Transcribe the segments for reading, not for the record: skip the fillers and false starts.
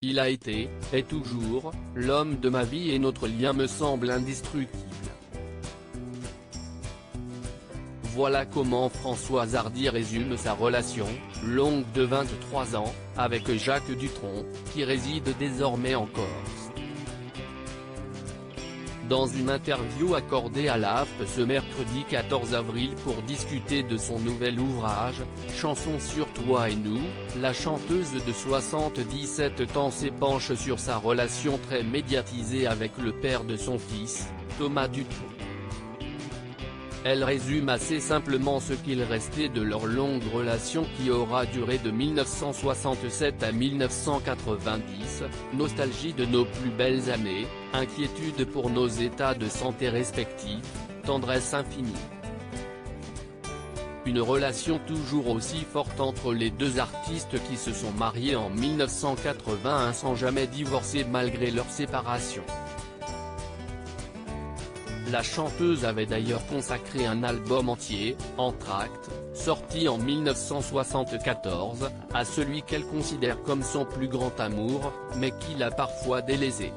Il a été, est toujours, l'homme de ma vie et notre lien me semble indestructible. Voilà comment Françoise Hardy résume sa relation, longue de 23 ans, avec Jacques Dutronc, qui réside désormais en Corse. Dans une interview accordée à l'AFP ce mercredi 14 avril pour discuter de son nouvel ouvrage, Chansons sur toi et nous, la chanteuse de 77 ans s'épanche sur sa relation très médiatisée avec le père de son fils, Thomas Dutronc. Elle résume assez simplement ce qu'il restait de leur longue relation qui aura duré de 1967 à 1990, nostalgie de nos plus belles années, inquiétude pour nos états de santé respectifs, tendresse infinie. Une relation toujours aussi forte entre les deux artistes qui se sont mariés en 1981 sans jamais divorcer malgré leur séparation. La chanteuse avait d'ailleurs consacré un album entier, Entr'actes, sorti en 1974, à celui qu'elle considère comme son plus grand amour, mais qui l'a parfois délaissé.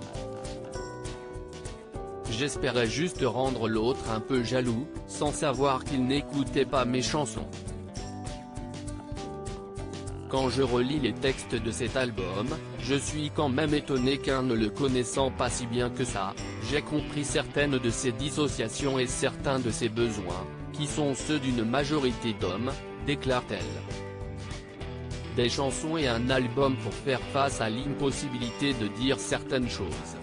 J'espérais juste rendre l'autre un peu jaloux, sans savoir qu'il n'écoutait pas mes chansons. Quand je relis les textes de cet album, je suis quand même étonné qu'un ne le connaissant pas si bien que ça, j'ai compris certaines de ses dissociations et certains de ses besoins, qui sont ceux d'une majorité d'hommes, déclare-t-elle. Des chansons et un album pour faire face à l'impossibilité de dire certaines choses.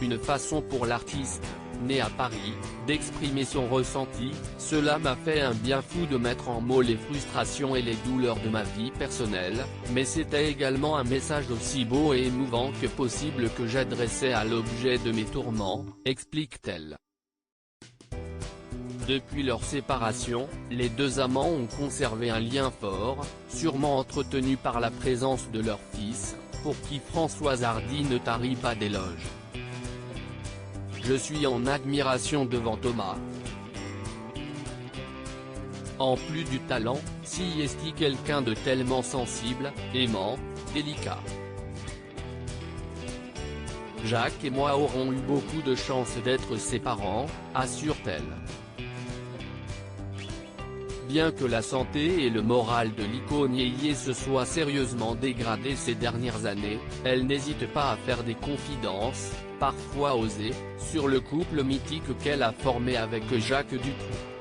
Une façon pour l'artiste, né à Paris, d'exprimer son ressenti, cela m'a fait un bien fou de mettre en mots les frustrations et les douleurs de ma vie personnelle, mais c'était également un message aussi beau et émouvant que possible que j'adressais à l'objet de mes tourments, explique-t-elle. Depuis leur séparation, les deux amants ont conservé un lien fort, sûrement entretenu par la présence de leur fils, pour qui Françoise Hardy ne tarit pas d'éloges. Je suis en admiration devant Thomas. En plus du talent, si est-il quelqu'un de tellement sensible, aimant, délicat. Jacques et moi aurons eu beaucoup de chance d'être ses parents, assure-t-elle. Bien que la santé et le moral de l'icône yéyé se soient sérieusement dégradés ces dernières années, elle n'hésite pas à faire des confidences, parfois osées, sur le couple mythique qu'elle a formé avec Jacques Dutronc.